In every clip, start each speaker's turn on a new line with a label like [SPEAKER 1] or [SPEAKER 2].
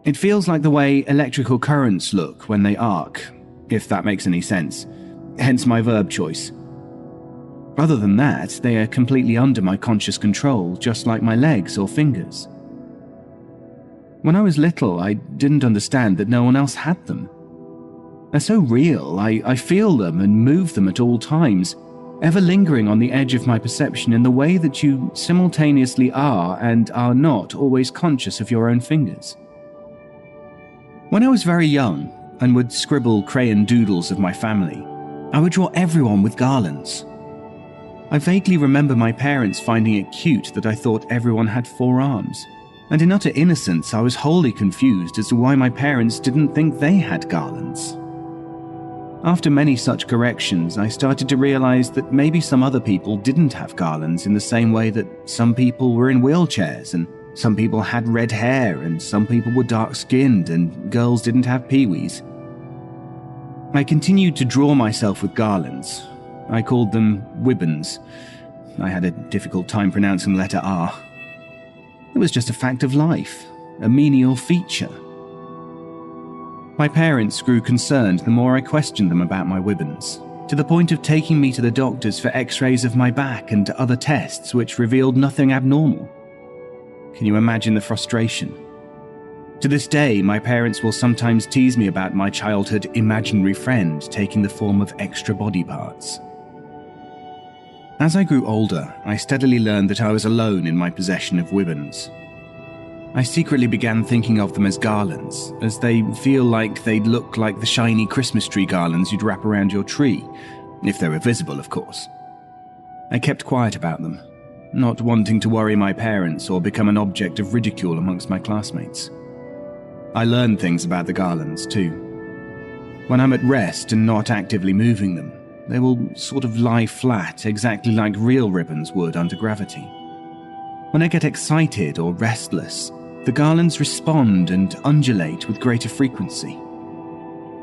[SPEAKER 1] It feels like the way electrical currents look when they arc, if that makes any sense, hence my verb choice. Other than that, they are completely under my conscious control, just like my legs or fingers. When I was little, I didn't understand that no one else had them. They're so real, I feel them and move them at all times, ever lingering on the edge of my perception in the way that you simultaneously are and are not always conscious of your own fingers. When I was very young and would scribble crayon doodles of my family, I would draw everyone with garlands. I vaguely remember my parents finding it cute that I thought everyone had 4 arms, and in utter innocence I was wholly confused as to why my parents didn't think they had garlands. After many such corrections, I started to realize that maybe some other people didn't have garlands in the same way that some people were in wheelchairs, and some people had red hair, and some people were dark-skinned, and girls didn't have peewees. I continued to draw myself with garlands. I called them wibbons. I had a difficult time pronouncing the letter R. It was just a fact of life, a menial feature. My parents grew concerned the more I questioned them about my wibbons, to the point of taking me to the doctors for x-rays of my back and other tests which revealed nothing abnormal. Can you imagine the frustration? To this day, my parents will sometimes tease me about my childhood imaginary friend taking the form of extra body parts. As I grew older, I steadily learned that I was alone in my possession of wibbons. I secretly began thinking of them as garlands, as they feel like they'd look like the shiny Christmas tree garlands you'd wrap around your tree, if they were visible, of course. I kept quiet about them, not wanting to worry my parents or become an object of ridicule amongst my classmates. I learned things about the garlands, too. When I'm at rest and not actively moving them, they will sort of lie flat, exactly like real ribbons would under gravity. When I get excited or restless, the garlands respond and undulate with greater frequency.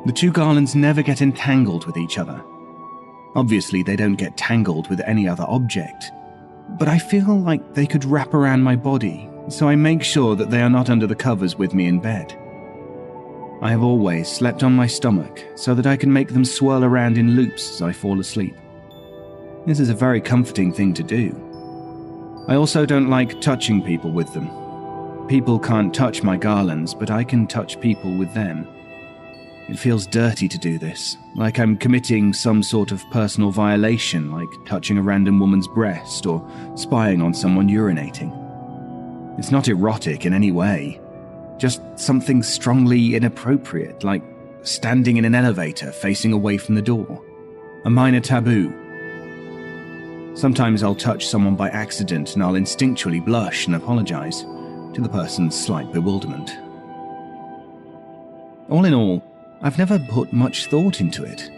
[SPEAKER 1] The 2 garlands never get entangled with each other. Obviously, they don't get tangled with any other object, but I feel like they could wrap around my body, so I make sure that they are not under the covers with me in bed. I have always slept on my stomach so that I can make them swirl around in loops as I fall asleep. This is a very comforting thing to do. I also don't like touching people with them. People can't touch my garlands, but I can touch people with them. It feels dirty to do this, like I'm committing some sort of personal violation, like touching a random woman's breast or spying on someone urinating. It's not erotic in any way. Just something strongly inappropriate, like standing in an elevator facing away from the door. A minor taboo. Sometimes I'll touch someone by accident and I'll instinctually blush and apologize, to the person's slight bewilderment. All in all, I've never put much thought into it.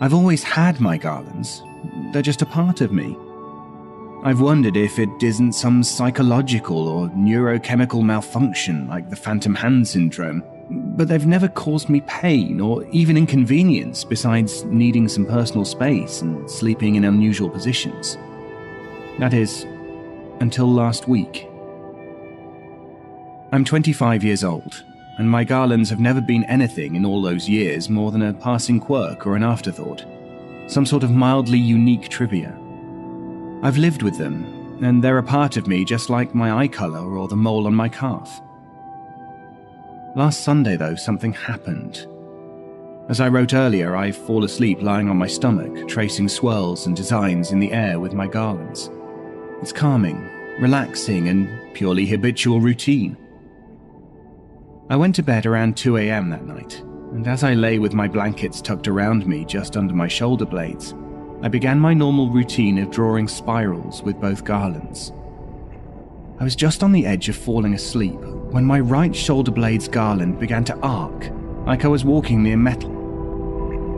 [SPEAKER 1] I've always had my garlands. They're just a part of me. I've wondered if it isn't some psychological or neurochemical malfunction like the phantom hand syndrome, but they've never caused me pain or even inconvenience besides needing some personal space and sleeping in unusual positions. That is, until last week. I'm 25 years old, and my garlands have never been anything in all those years more than a passing quirk or an afterthought, some sort of mildly unique trivia. I've lived with them, and they're a part of me just like my eye color or the mole on my calf. Last Sunday, though, something happened. As I wrote earlier, I fall asleep lying on my stomach, tracing swirls and designs in the air with my garlands. It's calming, relaxing, and purely habitual routine. I went to bed around 2 a.m. that night, and as I lay with my blankets tucked around me just under my shoulder blades, I began my normal routine of drawing spirals with both garlands. I was just on the edge of falling asleep when my right shoulder blade's garland began to arc, like I was walking near metal.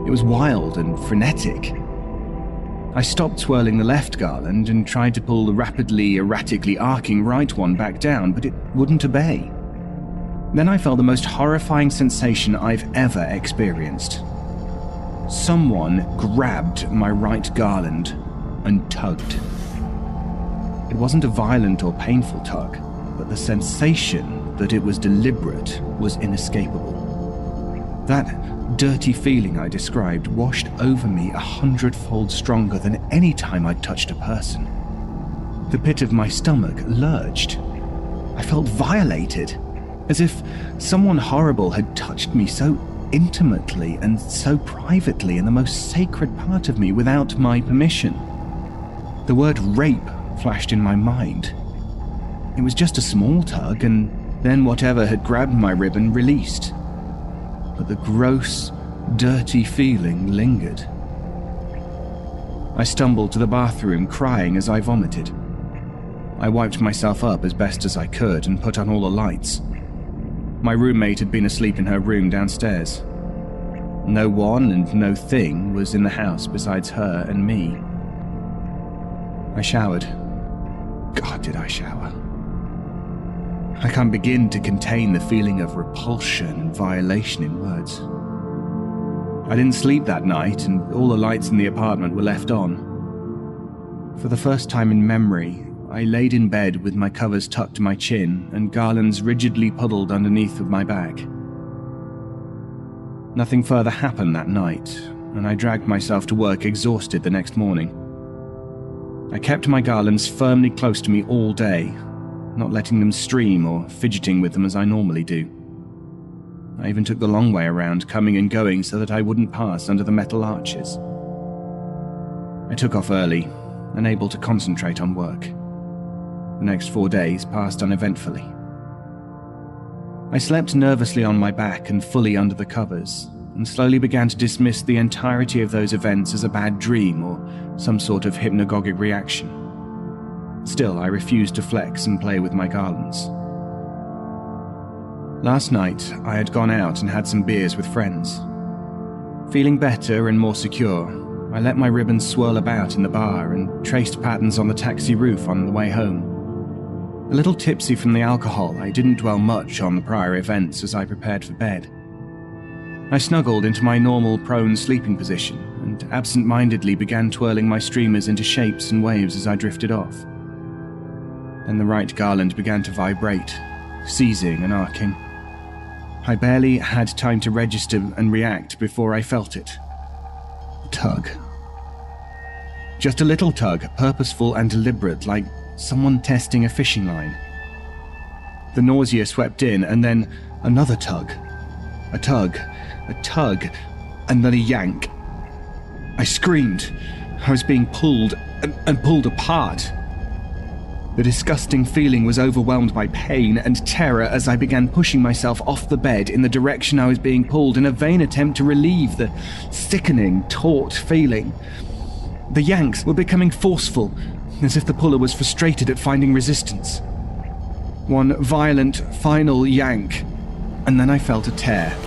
[SPEAKER 1] It was wild and frenetic. I stopped swirling the left garland and tried to pull the rapidly, erratically arcing right one back down, but it wouldn't obey. Then I felt the most horrifying sensation I've ever experienced. Someone grabbed my right garland and tugged. It wasn't a violent or painful tug, but the sensation that it was deliberate was inescapable. That dirty feeling I described washed over me 100-fold stronger than any time I'd touched a person. The pit of my stomach lurched. I felt violated, as if someone horrible had touched me so intimately and so privately in the most sacred part of me without my permission. The word rape flashed in my mind. It was just a small tug, and then whatever had grabbed my ribbon released. But the gross, dirty feeling lingered. I stumbled to the bathroom, crying as I vomited. I wiped myself up as best as I could and put on all the lights. My roommate had been asleep in her room downstairs. No one and no thing was in the house besides her and me. I showered. God, did I shower. I can't begin to contain the feeling of repulsion and violation in words. I didn't sleep that night, and all the lights in the apartment were left on. For the first time in memory, I laid in bed with my covers tucked to my chin and garlands rigidly puddled underneath of my back. Nothing further happened that night, and I dragged myself to work exhausted the next morning. I kept my garlands firmly close to me all day, not letting them stream or fidgeting with them as I normally do. I even took the long way around, coming and going so that I wouldn't pass under the metal arches. I took off early, unable to concentrate on work. The next 4 days passed uneventfully. I slept nervously on my back and fully under the covers, and slowly began to dismiss the entirety of those events as a bad dream or some sort of hypnagogic reaction. Still, I refused to flex and play with my garlands. Last night, I had gone out and had some beers with friends. Feeling better and more secure, I let my ribbons swirl about in the bar and traced patterns on the taxi roof on the way home. A little tipsy from the alcohol, I didn't dwell much on the prior events as I prepared for bed. I snuggled into my normal prone sleeping position and absent-mindedly began twirling my streamers into shapes and waves as I drifted off. Then the right garland began to vibrate, seizing and arcing. I barely had time to register and react before I felt it. A tug. Just a little tug, purposeful and deliberate, like someone testing a fishing line. The nausea swept in, and then another tug. A tug, and then a yank. I screamed. I was being pulled and pulled apart. The disgusting feeling was overwhelmed by pain and terror as I began pushing myself off the bed in the direction I was being pulled in a vain attempt to relieve the sickening, taut feeling. The yanks were becoming forceful, as if the puller was frustrated at finding resistance. One violent, final yank, and then I felt a tear.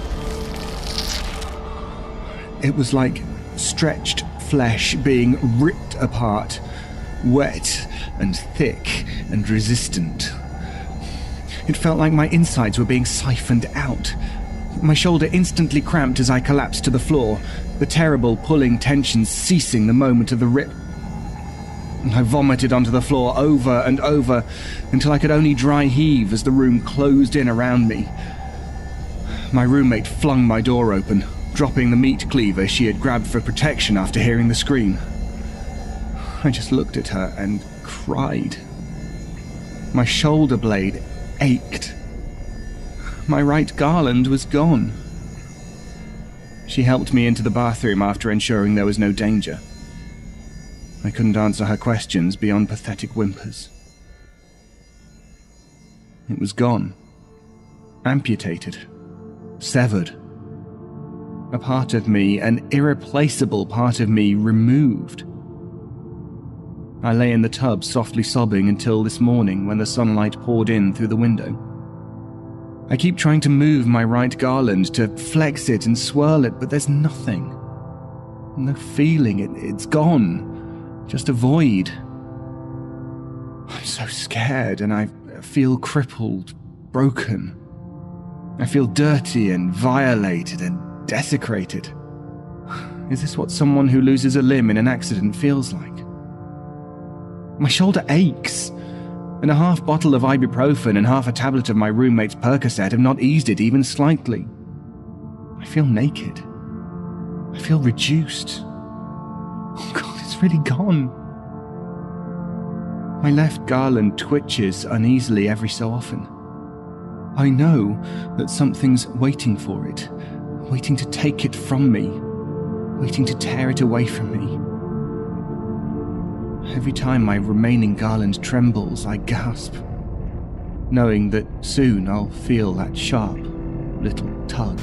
[SPEAKER 1] It was like stretched flesh being ripped apart, wet and thick and resistant. It felt like my insides were being siphoned out. My shoulder instantly cramped as I collapsed to the floor, the terrible pulling tension ceasing the moment of the rip. I vomited onto the floor over and over until I could only dry heave as the room closed in around me. My roommate flung my door open, dropping the meat cleaver she had grabbed for protection after hearing the scream. I just looked at her and cried. My shoulder blade ached. My right garland was gone. She helped me into the bathroom after ensuring there was no danger. I couldn't answer her questions beyond pathetic whimpers. It was gone. Amputated. Severed. A part of me, an irreplaceable part of me, removed. I lay in the tub softly sobbing until this morning when the sunlight poured in through the window. I keep trying to move my right garland, to flex it and swirl it, but there's nothing. No feeling, it's gone. Just a void. I'm so scared and I feel crippled, broken. I feel dirty and violated and desecrated. Is this what someone who loses a limb in an accident feels like? My shoulder aches. and a half bottle of ibuprofen and half a tablet of my roommate's Percocet have not eased it even slightly. I feel naked. I feel reduced. Oh God, it's really gone. My left garland twitches uneasily every so often. I know that something's waiting for it, waiting to take it from me, waiting to tear it away from me. Every time my remaining garland trembles, I gasp, knowing that soon I'll feel that sharp little tug.